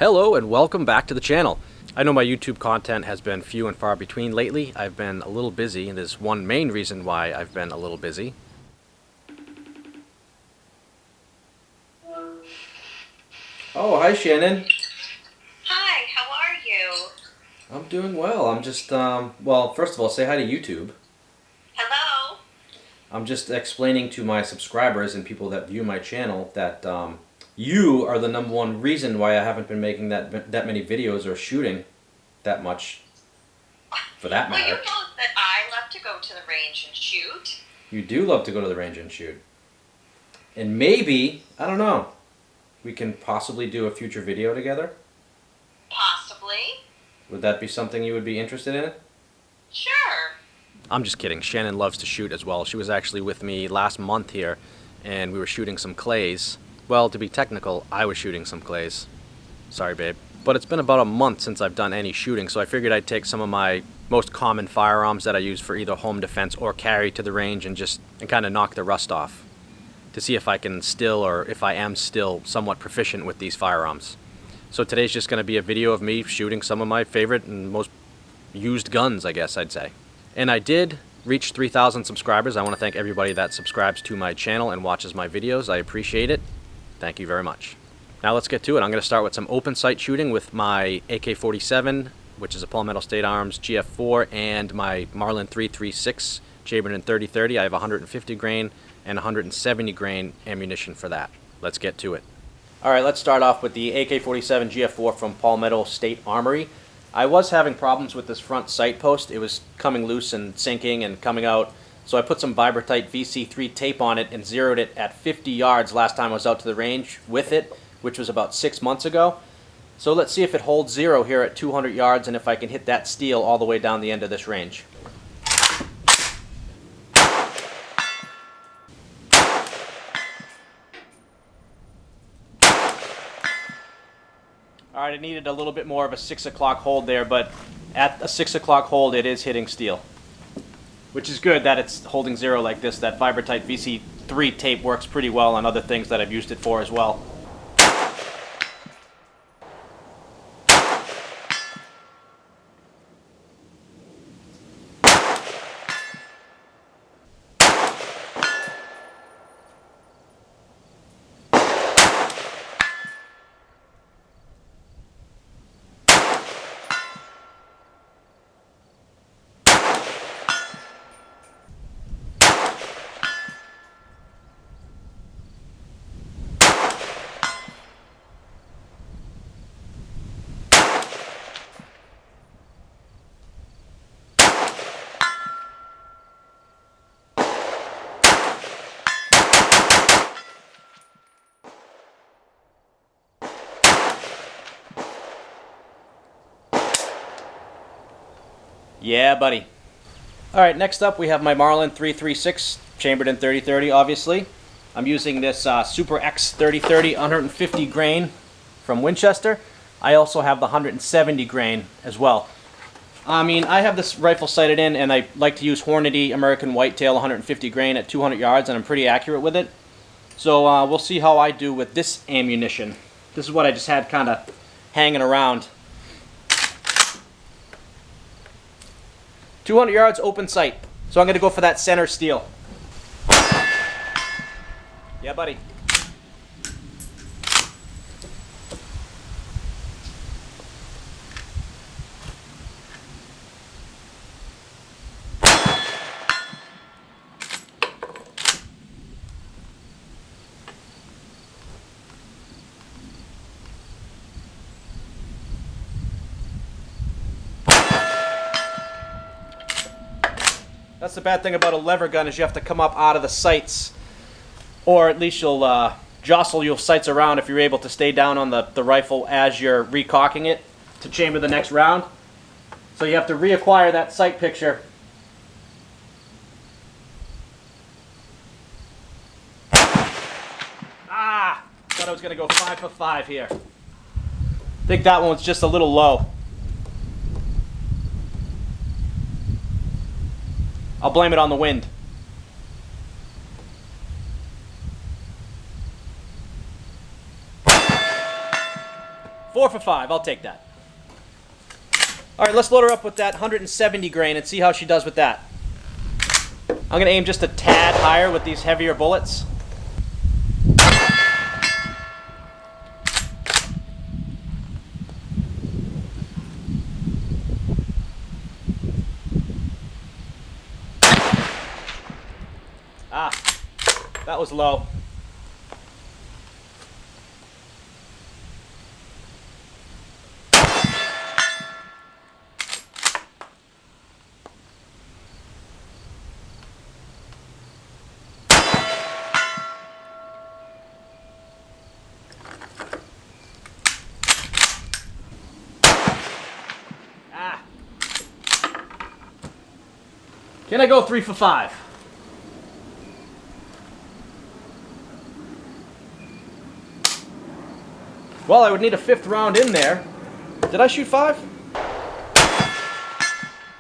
Hello and welcome back to the channel. I know my YouTube content has been few and far between lately. I've been a little busy, and there's one main reason why I've been a little busy. Oh, hi Shannon. Hi, how are you? I'm doing well. I'm just, well, first of all, say hi to YouTube. Hello? I'm just explaining to my subscribers and people that view my channel that you are the number one reason why I haven't been making that many videos or shooting that much, for that matter. Well, you know that I love to go to the range and shoot. You do love to go to the range and shoot. And maybe, I don't know, we can possibly do a future video together? Possibly. Would that be something you would be interested in? Sure. I'm just kidding. Shannon loves to shoot as well. She was actually with me last month here, and we were shooting some clays. Well, to be technical, I was shooting some clays. Sorry, babe. But it's been about a month since I've done any shooting, so I figured I'd take some of my most common firearms that I use for either home defense or carry to the range and kind of knock the rust off to see if I can still, or if I am still, somewhat proficient with these firearms. So today's just going to be a video of me shooting some of my favorite and most used guns, I guess I'd say. And I did reach 3,000 subscribers. I want to thank everybody that subscribes to my channel and watches my videos. I appreciate it. Thank you very much. Now let's get to it. I'm going to start with some open sight shooting with my AK-47, which is a Palmetto State Arms GF4, and my Marlin 336 Chamberlain 30-30. I have 150 grain and 170 grain ammunition for that. Let's get to it. Alright, let's start off with the AK-47 GF4 from Palmetto State Armory. I was having problems with this front sight post. It was coming loose and sinking and coming out. So I put some Vibratite VC3 tape on it and zeroed it at 50 yards last time I was out to the range with it, which was about 6 months ago. So let's see if it holds zero here at 200 yards and if I can hit that steel all the way down the end of this range. Alright, it needed a little bit more of a 6 o'clock hold there, but at a 6 o'clock hold it is hitting steel. Which is good that it's holding zero like this. That Vibratite VC3 tape works pretty well on other things that I've used it for as well. Yeah, buddy. Alright, next up we have my Marlin 336 Chamberlain 30-30, obviously. I'm using this Super X 30-30 150 grain from Winchester. I also have the 170 grain as well. I mean, I have this rifle sighted in, and I like to use Hornady American Whitetail 150 grain at 200 yards, and I'm pretty accurate with it. So we'll see how I do with this ammunition. This is what I just had kind of hanging around. 200 yards open sight. So I'm going to go for that center steel. Yeah, buddy. That's the bad thing about a lever gun, is you have to come up out of the sights, or at least you'll jostle your sights around if you're able to stay down on the rifle as you're recocking it to chamber the next round. So you have to reacquire that sight picture. Ah! Thought I was going to go 5 for 5 here. I think that one's just a little low. I'll blame it on the wind. 4 4 for 5. I'll take that. All right, let's load her up with that 170 grain and see how she does with that. I'm going to aim just a tad higher with these heavier bullets. Ah, that was low. Can I go 3 for 5? Well, I would need a 5th round in there. Did I shoot 5?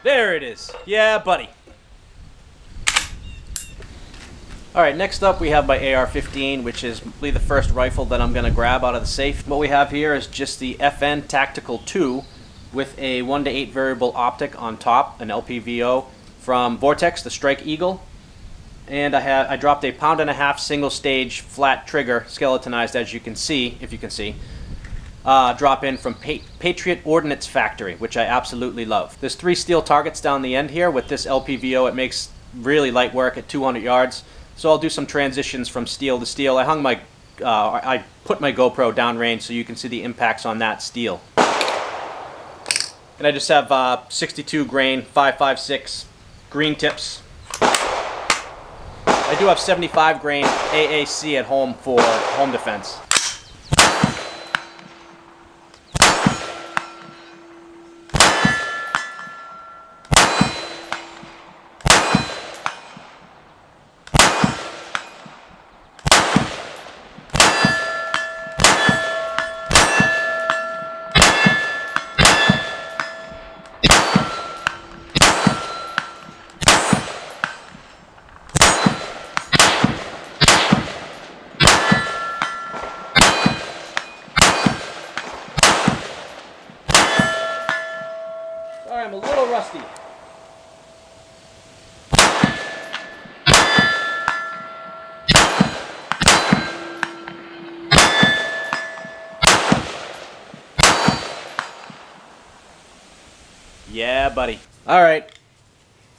There it is. Yeah, buddy. Alright, next up we have my AR-15, which is the first rifle that I'm going to grab out of the safe. What we have here is just the FN Tactical 2 with a 1:8 variable optic on top, an LPVO from Vortex, the Strike Eagle. And I dropped a 1.5-pound single stage flat trigger, skeletonized as you can see, if you can see. Drop in from Patriot Ordnance Factory, which I absolutely love. There's 3 steel targets down the end here. With this LPVO, it makes really light work at 200 yards. So I'll do some transitions from steel to steel. I put my GoPro downrange so you can see the impacts on that steel. And I just have 62 grain 5.56 green tips. I do have 75 grain AAC at home for home defense. Sorry, I'm a little rusty. Yeah, buddy. All right.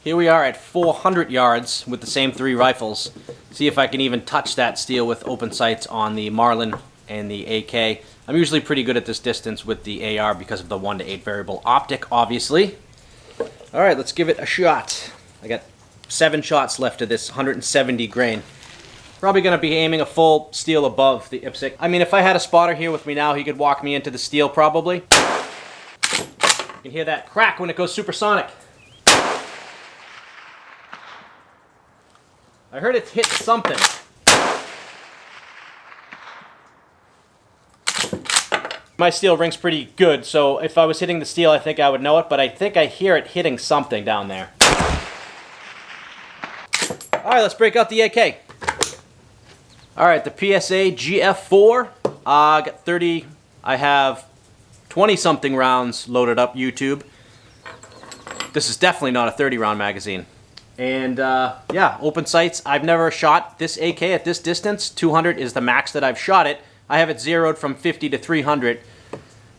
Here we are at 400 yards with the same 3 rifles. See if I can even touch that steel with open sights on the Marlin and the AK. I'm usually pretty good at this distance with the AR because of the 1:8 variable optic, obviously. All right, let's give it a shot. I got 7 shots left of this 170 grain. Probably going to be aiming a full steel above the IPSC. I mean, if I had a spotter here with me now, he could walk me into the steel probably. You can hear that crack when it goes supersonic. I heard it hit something. My steel rings pretty good, so if I was hitting the steel, I think I would know it, but I think I hear it hitting something down there. Alright, let's break out the AK. Alright, the PSA GF4. Got 30, I have 20-something rounds loaded up, YouTube. This is definitely not a 30-round magazine. And yeah, open sights. I've never shot this AK at this distance. 200 is the max that I've shot it. I have it zeroed from 50 to 300.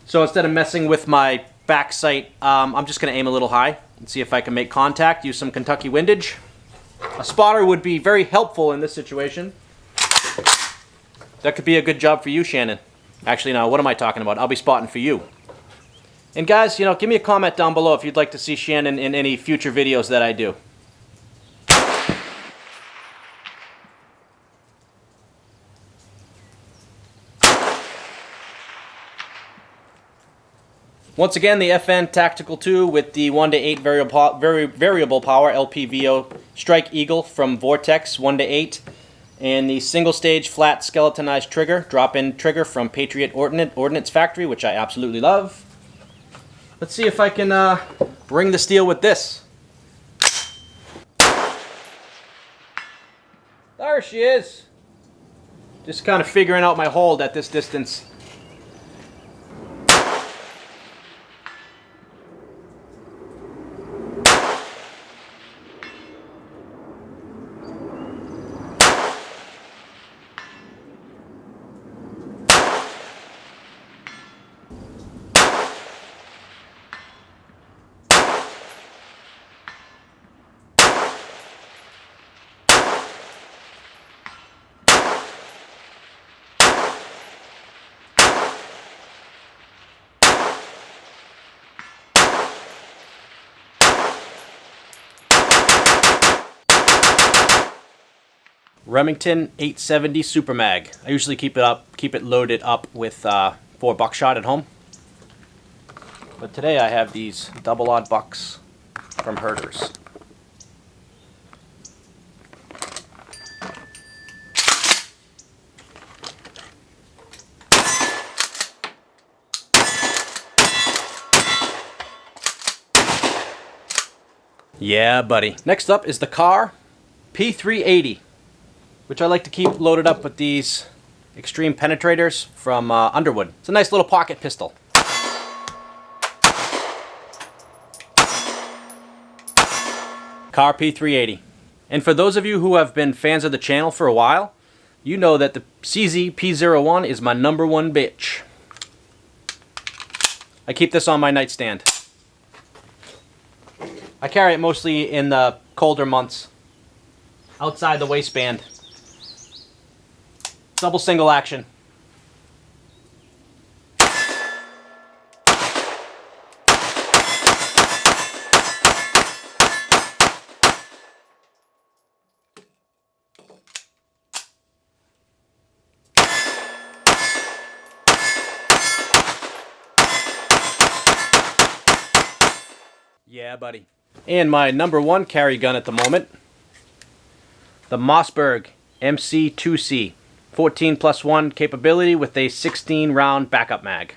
So instead of messing with my back sight, I'm just going to aim a little high and see if I can make contact, use some Kentucky windage. A spotter would be very helpful in this situation. That could be a good job for you, Shannon. Actually, no, what am I talking about? I'll be spotting for you. And guys, you know, give me a comment down below if you'd like to see Shannon in any future videos that I do. Once again, the FN Tactical 2 with the 1:8 variable power LPVO Strike Eagle from Vortex 1:8, and the single stage flat skeletonized trigger, drop-in trigger from Patriot Ordnance Factory, which I absolutely love. Let's see if I can bring the steel with this. There she is. Just kind of figuring out my hold at this distance. Remington 870 Super Mag. I usually keep it loaded up with 4 buckshot at home. But today I have these double odd bucks from Herders. Yeah, buddy. Next up is the Kahr P380, which I like to keep loaded up with these Extreme Penetrators from Underwood. It's a nice little pocket pistol. Kahr P380. And for those of you who have been fans of the channel for a while, you know that the CZ P01 is my #1 bitch. I keep this on my nightstand. I carry it mostly in the colder months, outside the waistband. Double single action. Yeah, buddy. And my #1 carry gun at the moment, the Mossberg MC2C, 14+1 capability with a 16 round backup mag.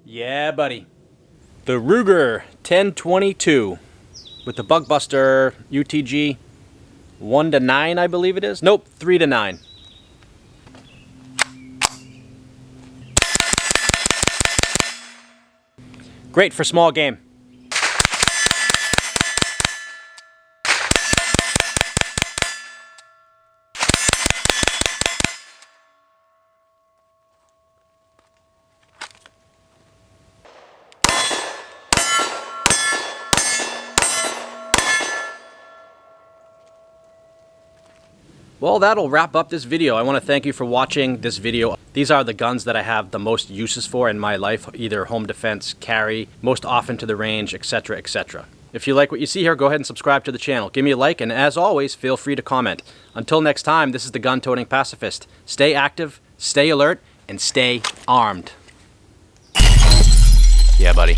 Yeah, buddy. The Ruger 1022 with the Bugbuster UTG 1-9, I believe it is. Nope, 3-9. Great for small game. Well, that'll wrap up this video. I want to thank you for watching this video. These are the guns that I have the most uses for in my life, either home defense, carry, most often to the range, etc., etc. If you like what you see here, go ahead and subscribe to the channel. Give me a like, and as always, feel free to comment. Until next time, this is the Gun-Toting Pacifist. Stay active, stay alert, and stay armed. Yeah, buddy.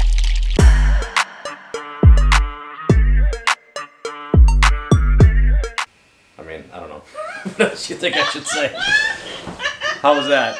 I mean, I don't know. What else do you think I should say? How was that?